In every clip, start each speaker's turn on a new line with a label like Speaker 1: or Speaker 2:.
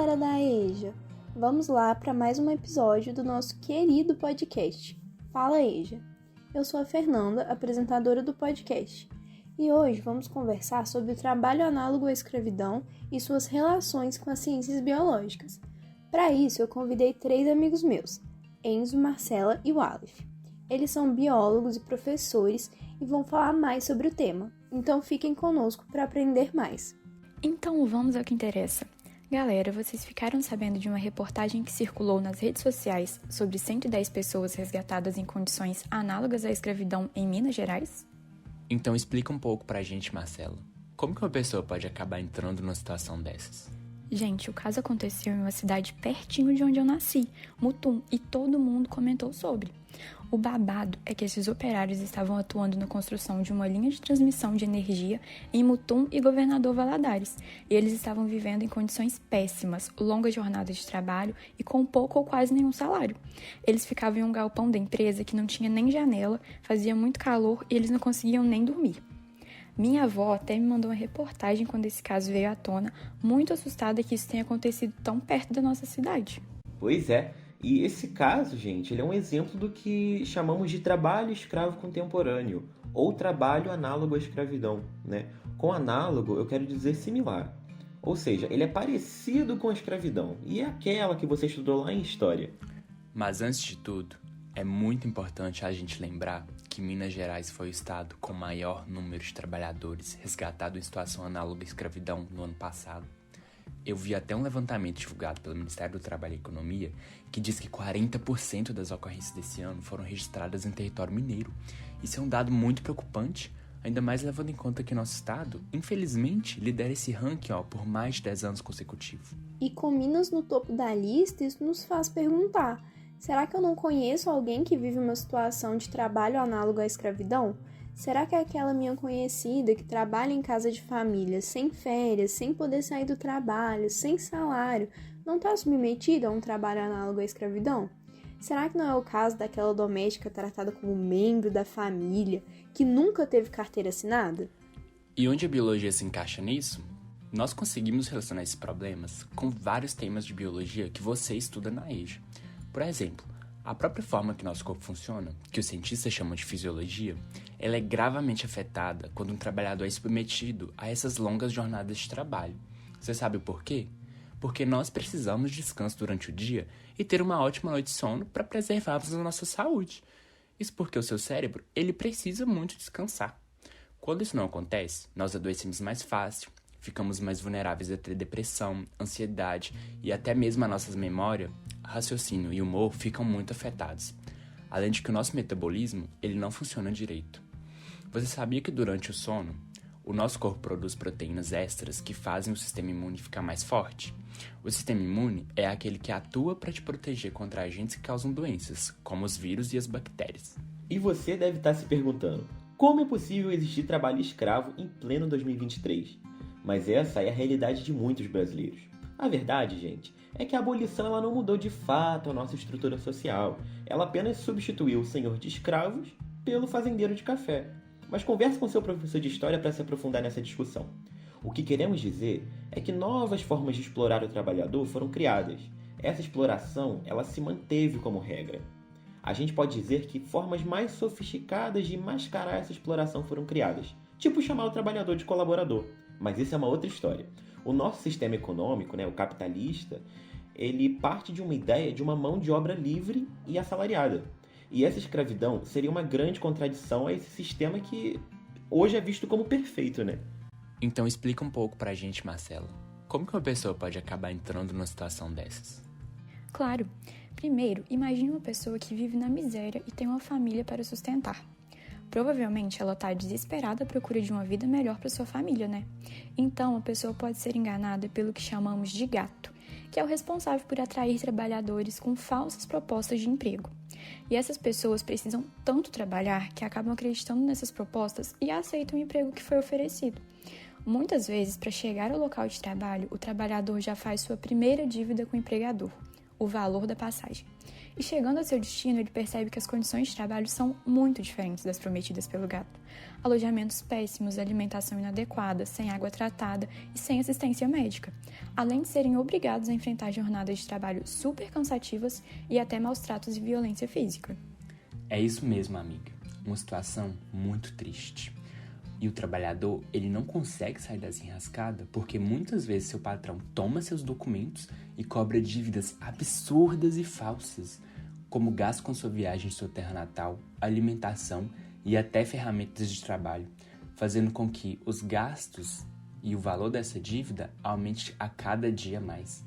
Speaker 1: galera da EJA! Vamos lá para mais um episódio do nosso querido podcast. Fala EJA! Eu sou a Fernanda, apresentadora do podcast, e hoje vamos conversar sobre o trabalho análogo à escravidão e suas relações com as ciências biológicas. Para isso, eu convidei 3 amigos meus, Enzo, Marcela e Wallif. Eles são biólogos e professores e vão falar mais sobre o tema, então fiquem conosco para aprender mais.
Speaker 2: Então vamos ao que interessa. Galera, vocês ficaram sabendo de uma reportagem que circulou nas redes sociais sobre 110 pessoas resgatadas em condições análogas à escravidão em Minas Gerais?
Speaker 3: Então explica um pouco pra gente, Marcelo. Como que uma pessoa pode acabar entrando numa situação dessas?
Speaker 2: Gente, o caso aconteceu em uma cidade pertinho de onde eu nasci, Mutum, e todo mundo comentou sobre. O babado é que esses operários estavam atuando na construção de uma linha de transmissão de energia em Mutum e Governador Valadares, e eles estavam vivendo em condições péssimas, longas jornadas de trabalho e com pouco ou quase nenhum salário. Eles ficavam em um galpão da empresa que não tinha nem janela, fazia muito calor e eles não conseguiam nem dormir. Minha avó até me mandou uma reportagem quando esse caso veio à tona, muito assustada que isso tenha acontecido tão perto da nossa cidade.
Speaker 4: Pois é, e esse caso, gente, ele é um exemplo do que chamamos de trabalho escravo contemporâneo, ou trabalho análogo à escravidão, né? Com análogo, eu quero dizer similar. Ou seja, ele é parecido com a escravidão, e é aquela que você estudou lá em História.
Speaker 3: Mas antes de tudo, é muito importante a gente lembrar que Minas Gerais foi o estado com maior número de trabalhadores resgatados em situação análoga à escravidão no ano passado. Eu vi até um levantamento divulgado pelo Ministério do Trabalho e Economia que diz que 40% das ocorrências desse ano foram registradas em território mineiro. Isso é um dado muito preocupante, ainda mais levando em conta que nosso estado, infelizmente, lidera esse ranking por mais de 10 anos consecutivos.
Speaker 1: E com Minas no topo da lista, isso nos faz perguntar: será que eu não conheço alguém que vive uma situação de trabalho análogo à escravidão? Será que é aquela minha conhecida que trabalha em casa de família, sem férias, sem poder sair do trabalho, sem salário, não está submetida a um trabalho análogo à escravidão? Será que não é o caso daquela doméstica tratada como membro da família, que nunca teve carteira assinada?
Speaker 3: E onde a biologia se encaixa nisso? Nós conseguimos relacionar esses problemas com vários temas de biologia que você estuda na EJA. Por exemplo, a própria forma que nosso corpo funciona, que os cientistas chamam de fisiologia, ela é gravemente afetada quando um trabalhador é submetido a essas longas jornadas de trabalho. Você sabe o porquê? Porque nós precisamos de descanso durante o dia e ter uma ótima noite de sono para preservarmos a nossa saúde. Isso porque o seu cérebro, ele precisa muito descansar. Quando isso não acontece, nós adoecemos mais fácil, ficamos mais vulneráveis a ter depressão, ansiedade e até mesmo a nossa memória, raciocínio e humor ficam muito afetados. Além de que o nosso metabolismo, ele não funciona direito. Você sabia que durante o sono, o nosso corpo produz proteínas extras que fazem o sistema imune ficar mais forte? O sistema imune é aquele que atua para te proteger contra agentes que causam doenças, como os vírus e as bactérias.
Speaker 4: E você deve estar se perguntando, como é possível existir trabalho escravo em pleno 2023? Mas essa é a realidade de muitos brasileiros. A verdade, gente, é que a abolição ela não mudou de fato a nossa estrutura social. Ela apenas substituiu o senhor de escravos pelo fazendeiro de café. Mas converse com seu professor de história para se aprofundar nessa discussão. O que queremos dizer é que novas formas de explorar o trabalhador foram criadas. Essa exploração ela se manteve como regra. A gente pode dizer que formas mais sofisticadas de mascarar essa exploração foram criadas, tipo chamar o trabalhador de colaborador. Mas isso é uma outra história. O nosso sistema econômico, o capitalista, ele parte de uma ideia de uma mão de obra livre e assalariada. E essa escravidão seria uma grande contradição a esse sistema que hoje é visto como perfeito, né?
Speaker 3: Então explica um pouco pra gente, Marcelo. Como que uma pessoa pode acabar entrando numa situação dessas?
Speaker 2: Claro. Primeiro, imagine uma pessoa que vive na miséria e tem uma família para sustentar. Provavelmente ela está desesperada à procura de uma vida melhor para sua família, né? Então a pessoa pode ser enganada pelo que chamamos de gato, que é o responsável por atrair trabalhadores com falsas propostas de emprego. E essas pessoas precisam tanto trabalhar que acabam acreditando nessas propostas e aceitam o emprego que foi oferecido. Muitas vezes, para chegar ao local de trabalho, o trabalhador já faz sua primeira dívida com o empregador, o valor da passagem. E chegando ao seu destino, ele percebe que as condições de trabalho são muito diferentes das prometidas pelo gato. Alojamentos péssimos, alimentação inadequada, sem água tratada e sem assistência médica, além de serem obrigados a enfrentar jornadas de trabalho super cansativas e até maus tratos e violência física.
Speaker 3: É isso mesmo, amiga. Uma situação muito triste. E o trabalhador, ele não consegue sair dessa enrascada porque muitas vezes seu patrão toma seus documentos e cobra dívidas absurdas e falsas, como gasto com sua viagem de sua terra natal, alimentação e até ferramentas de trabalho, fazendo com que os gastos e o valor dessa dívida aumente a cada dia mais.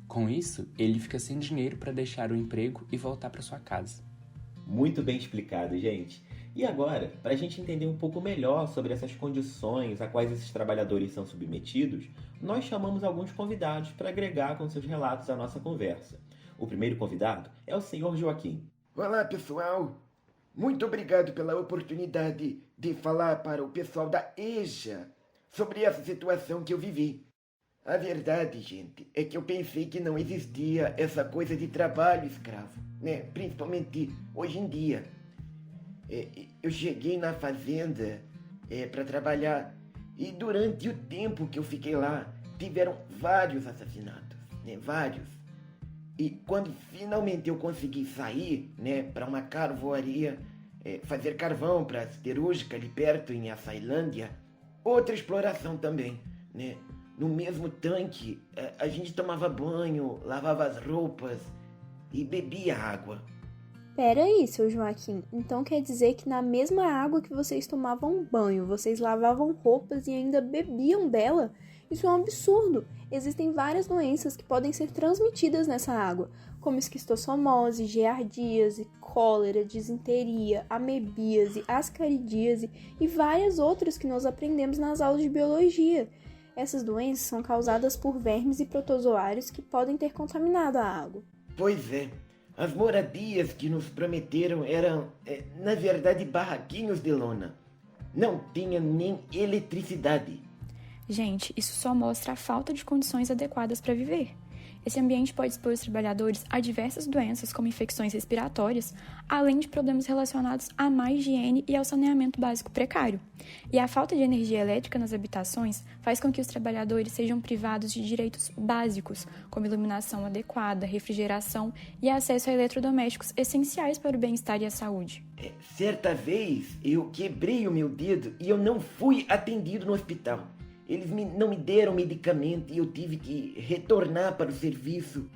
Speaker 3: Com isso, ele fica sem dinheiro para deixar o emprego e voltar para sua casa.
Speaker 4: Muito bem explicado, gente. E agora, para a gente entender um pouco melhor sobre essas condições a quais esses trabalhadores são submetidos, nós chamamos alguns convidados para agregar com seus relatos à nossa conversa. O primeiro convidado é o Sr. Joaquim.
Speaker 5: Olá, pessoal! Muito obrigado pela oportunidade de falar para o pessoal da EJA sobre essa situação que eu vivi. A verdade, gente, é que eu pensei que não existia essa coisa de trabalho escravo, né? Principalmente hoje em dia. Eu cheguei na fazenda para trabalhar e durante o tempo que eu fiquei lá, tiveram vários assassinatos, né? Vários. E quando finalmente eu consegui sair, né, para uma carvoaria, fazer carvão para a siderúrgica ali perto em Açailândia, outra exploração também, né? No mesmo tanque, a gente tomava banho, lavava as roupas e bebia água.
Speaker 1: Pera aí, seu Joaquim. Então quer dizer que na mesma água que vocês tomavam banho, vocês lavavam roupas e ainda bebiam dela? Isso é um absurdo. Existem várias doenças que podem ser transmitidas nessa água, como esquistossomose, giardíase, cólera, disenteria, amebíase, ascaridíase e várias outras que nós aprendemos nas aulas de biologia. Essas doenças são causadas por vermes e protozoários que podem ter contaminado a água.
Speaker 5: Pois é. As moradias que nos prometeram eram, na verdade, barraquinhos de lona. Não tinha nem eletricidade.
Speaker 2: Gente, isso só mostra a falta de condições adequadas para viver. Esse ambiente pode expor os trabalhadores a diversas doenças, como infecções respiratórias, além de problemas relacionados à má higiene e ao saneamento básico precário. E a falta de energia elétrica nas habitações faz com que os trabalhadores sejam privados de direitos básicos, como iluminação adequada, refrigeração e acesso a eletrodomésticos essenciais para o bem-estar e a saúde.
Speaker 5: Certa vez, eu quebrei o meu dedo e eu não fui atendido no hospital. Eles não me deram medicamento e eu tive que retornar para o serviço.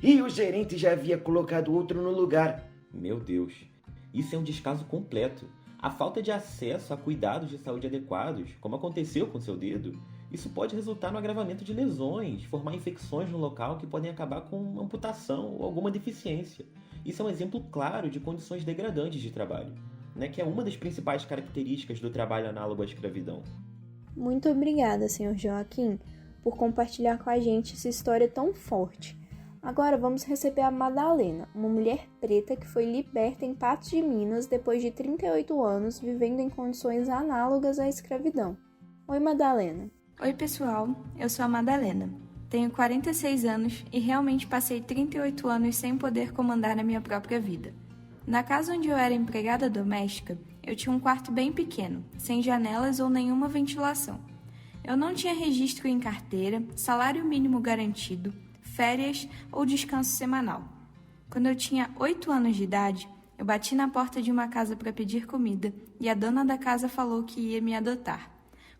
Speaker 5: E o gerente já havia colocado outro no lugar.
Speaker 4: Meu Deus, isso é um descaso completo. A falta de acesso a cuidados de saúde adequados, como aconteceu com seu dedo, isso pode resultar no agravamento de lesões, formar infecções no local que podem acabar com amputação ou alguma deficiência. Isso é um exemplo claro de condições degradantes de trabalho, né, que é uma das principais características do trabalho análogo à escravidão.
Speaker 1: Muito obrigada, Sr. Joaquim, por compartilhar com a gente essa história tão forte. Agora vamos receber a Madalena, uma mulher preta que foi liberta em Patos de Minas depois de 38 anos vivendo em condições análogas à escravidão. Oi, Madalena.
Speaker 6: Oi, pessoal. Eu sou a Madalena. Tenho 46 anos e realmente passei 38 anos sem poder comandar a minha própria vida. Na casa onde eu era empregada doméstica, eu tinha um quarto bem pequeno, sem janelas ou nenhuma ventilação. Eu não tinha registro em carteira, salário mínimo garantido, férias ou descanso semanal. Quando eu tinha 8 anos de idade, eu bati na porta de uma casa para pedir comida e a dona da casa falou que ia me adotar.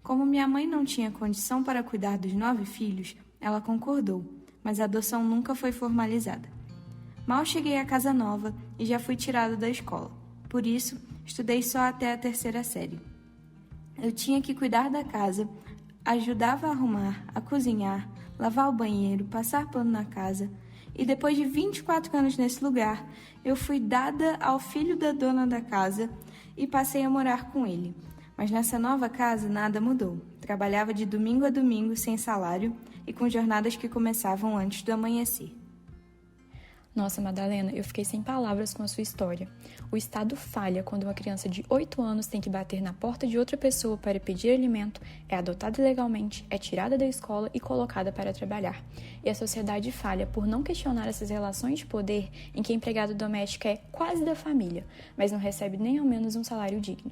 Speaker 6: Como minha mãe não tinha condição para cuidar dos 9 filhos, ela concordou, mas a adoção nunca foi formalizada. Mal cheguei à casa nova e já fui tirada da escola. Por isso, estudei só até a 3ª série. Eu tinha que cuidar da casa, ajudava a arrumar, a cozinhar, lavar o banheiro, passar pano na casa. E depois de 24 anos nesse lugar, eu fui dada ao filho da dona da casa e passei a morar com ele. Mas nessa nova casa nada mudou. Trabalhava de domingo a domingo sem salário e com jornadas que começavam antes do amanhecer.
Speaker 2: Nossa, Madalena, eu fiquei sem palavras com a sua história. O Estado falha quando uma criança de 8 anos tem que bater na porta de outra pessoa para pedir alimento, é adotada ilegalmente, é tirada da escola e colocada para trabalhar. E a sociedade falha por não questionar essas relações de poder em que a empregada doméstica é quase da família, mas não recebe nem ao menos um salário digno.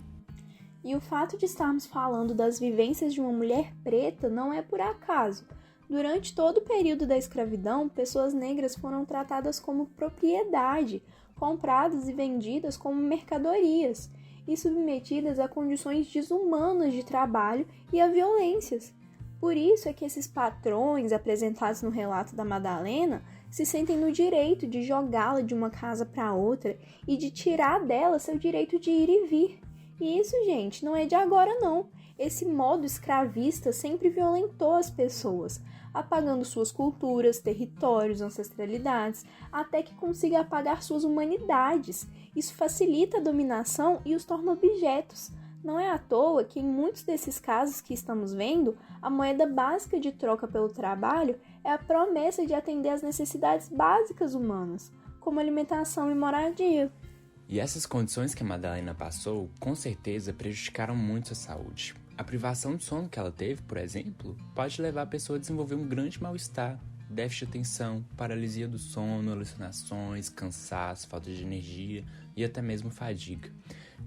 Speaker 1: E o fato de estarmos falando das vivências de uma mulher preta não é por acaso. Durante todo o período da escravidão, pessoas negras foram tratadas como propriedade, compradas e vendidas como mercadorias, e submetidas a condições desumanas de trabalho e a violências. Por isso é que esses patrões apresentados no relato da Madalena se sentem no direito de jogá-la de uma casa para outra e de tirar dela seu direito de ir e vir. E isso, gente, não é de agora não. Esse modo escravista sempre violentou as pessoas, apagando suas culturas, territórios, ancestralidades, até que consiga apagar suas humanidades. Isso facilita a dominação e os torna objetos. Não é à toa que em muitos desses casos que estamos vendo, a moeda básica de troca pelo trabalho é a promessa de atender às necessidades básicas humanas, como alimentação e moradia.
Speaker 3: E essas condições que a Madalena passou, com certeza prejudicaram muito a saúde. A privação de sono que ela teve, por exemplo, pode levar a pessoa a desenvolver um grande mal-estar, déficit de atenção, paralisia do sono, alucinações, cansaço, falta de energia e até mesmo fadiga.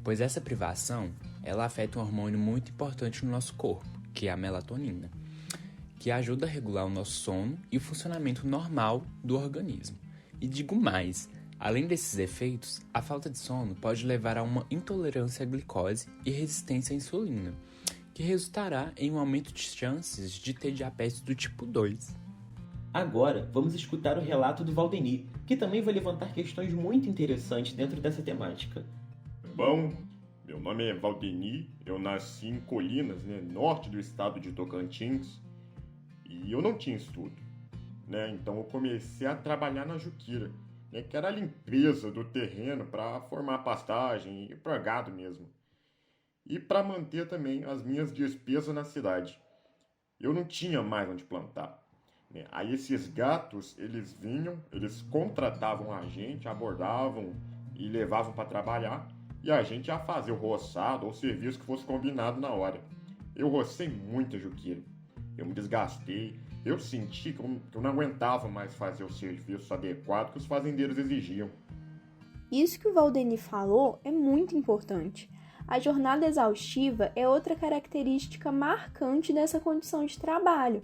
Speaker 3: Pois essa privação, ela afeta um hormônio muito importante no nosso corpo, que é a melatonina, que ajuda a regular o nosso sono e o funcionamento normal do organismo. E digo mais, além desses efeitos, a falta de sono pode levar a uma intolerância à glicose e resistência à insulina, que resultará em um aumento de chances de ter diabetes do tipo 2.
Speaker 4: Agora, vamos escutar o relato do Valdeni, que também vai levantar questões muito interessantes dentro dessa temática.
Speaker 7: Bom, meu nome é Valdeni, eu nasci em Colinas, norte do estado de Tocantins, e eu não tinha estudo, então eu comecei a trabalhar na Juquira, que era a limpeza do terreno para formar pastagem e para gado mesmo. E para manter também as minhas despesas na cidade. Eu não tinha mais onde plantar. Aí esses gatos, eles vinham, eles contratavam a gente, abordavam e levavam para trabalhar, e a gente ia fazer o roçado ou o serviço que fosse combinado na hora. Eu rocei muita Juquira, eu me desgastei, eu senti que eu não aguentava mais fazer o serviço adequado que os fazendeiros exigiam.
Speaker 1: Isso que o Valdeni falou é muito importante. A jornada exaustiva é outra característica marcante dessa condição de trabalho.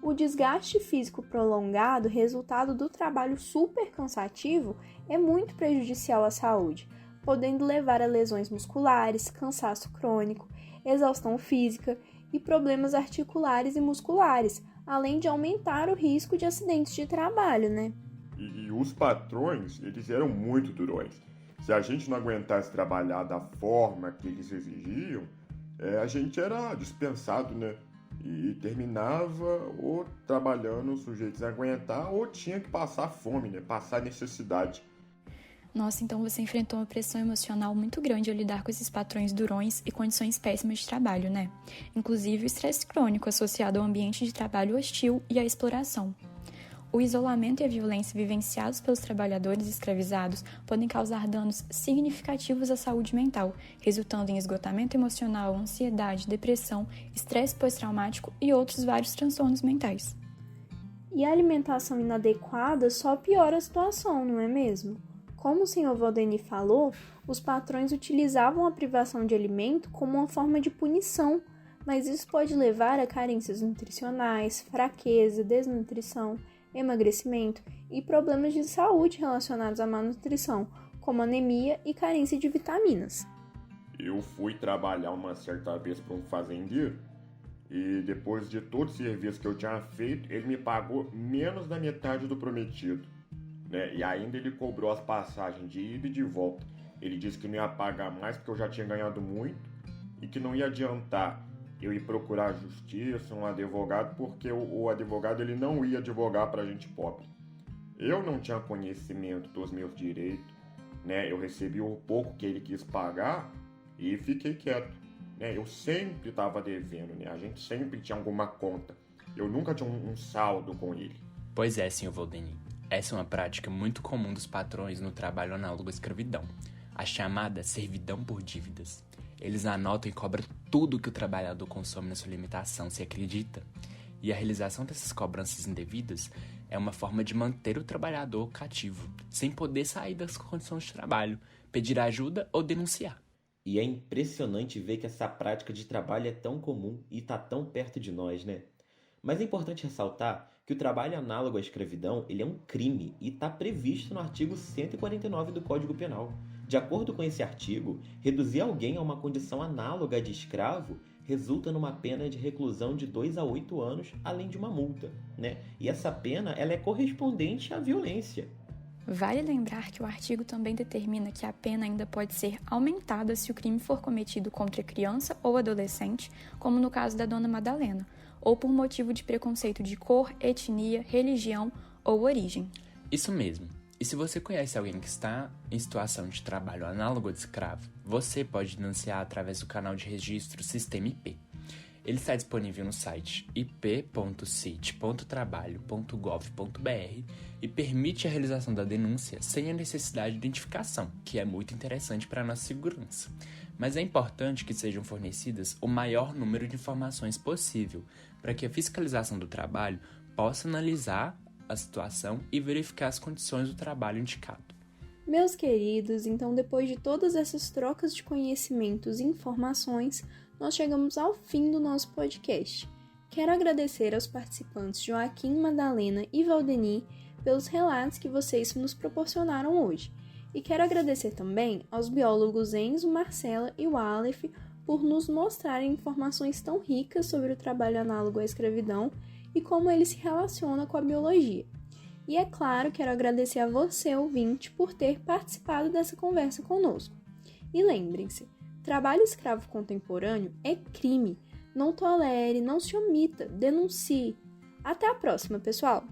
Speaker 1: O desgaste físico prolongado, resultado do trabalho super cansativo, é muito prejudicial à saúde, podendo levar a lesões musculares, cansaço crônico, exaustão física e problemas articulares e musculares, além de aumentar o risco de acidentes de trabalho,
Speaker 7: E os patrões, eles eram muito durões. Se a gente não aguentasse trabalhar da forma que eles exigiam, a gente era dispensado, E terminava ou trabalhando sujeitos a aguentar ou tinha que passar fome, passar necessidade.
Speaker 2: Nossa, então você enfrentou uma pressão emocional muito grande ao lidar com esses patrões durões e condições péssimas de trabalho, Inclusive o estresse crônico associado ao ambiente de trabalho hostil e à exploração. O isolamento e a violência vivenciados pelos trabalhadores escravizados podem causar danos significativos à saúde mental, resultando em esgotamento emocional, ansiedade, depressão, estresse pós-traumático e outros vários transtornos mentais.
Speaker 1: E a alimentação inadequada só piora a situação, não é mesmo? Como o Sr. Valdeni falou, os patrões utilizavam a privação de alimento como uma forma de punição, mas isso pode levar a carências nutricionais, fraqueza, desnutrição, emagrecimento e problemas de saúde relacionados à má nutrição, como anemia e carência de vitaminas.
Speaker 7: Eu fui trabalhar uma certa vez para um fazendeiro e depois de todo o serviço que eu tinha feito, ele me pagou menos da metade do prometido, E ainda ele cobrou as passagens de ida e de volta. Ele disse que não ia pagar mais porque eu já tinha ganhado muito e que não ia adiantar eu ir procurar a justiça, um advogado, porque o advogado ele não ia advogar para gente pobre. Eu não tinha conhecimento dos meus direitos, Eu recebi o pouco que ele quis pagar e fiquei quieto, Eu sempre estava devendo, A gente sempre tinha alguma conta. Eu nunca tinha um saldo com ele.
Speaker 3: Pois é, Sr. Valdeni. Essa é uma prática muito comum dos patrões no trabalho análogo à escravidão, a chamada servidão por dívidas. Eles anotam e cobram tudo que o trabalhador consome na sua alimentação, se acredita? E a realização dessas cobranças indevidas é uma forma de manter o trabalhador cativo, sem poder sair das condições de trabalho, pedir ajuda ou denunciar.
Speaker 4: E é impressionante ver que essa prática de trabalho é tão comum e está tão perto de nós, né? Mas é importante ressaltar que o trabalho análogo à escravidão ele é um crime e está previsto no artigo 149 do Código Penal. De acordo com esse artigo, reduzir alguém a uma condição análoga de escravo resulta numa pena de reclusão de 2 a 8 anos, além de uma multa, né? E essa pena ela é correspondente à violência.
Speaker 2: Vale lembrar que o artigo também determina que a pena ainda pode ser aumentada se o crime for cometido contra criança ou adolescente, como no caso da dona Madalena, ou por motivo de preconceito de cor, etnia, religião ou origem.
Speaker 3: Isso mesmo. E se você conhece alguém que está em situação de trabalho análogo de escravo, você pode denunciar através do canal de registro Sistema IP. Ele está disponível no site ip.cit.trabalho.gov.br e permite a realização da denúncia sem a necessidade de identificação, que é muito interessante para a nossa segurança. Mas é importante que sejam fornecidas o maior número de informações possível, para que a fiscalização do trabalho possa analisar a situação e verificar as condições do trabalho indicado.
Speaker 1: Meus queridos, então depois de todas essas trocas de conhecimentos e informações, nós chegamos ao fim do nosso podcast. Quero agradecer aos participantes Joaquim, Madalena e Valdeni pelos relatos que vocês nos proporcionaram hoje. E quero agradecer também aos biólogos Enzo, Marcela e o Aleph por nos mostrarem informações tão ricas sobre o trabalho análogo à escravidão e como ele se relaciona com a biologia. E é claro, quero agradecer a você, ouvinte, por ter participado dessa conversa conosco. E lembrem-se, trabalho escravo contemporâneo é crime. Não tolere, não se omita, denuncie. Até a próxima, pessoal!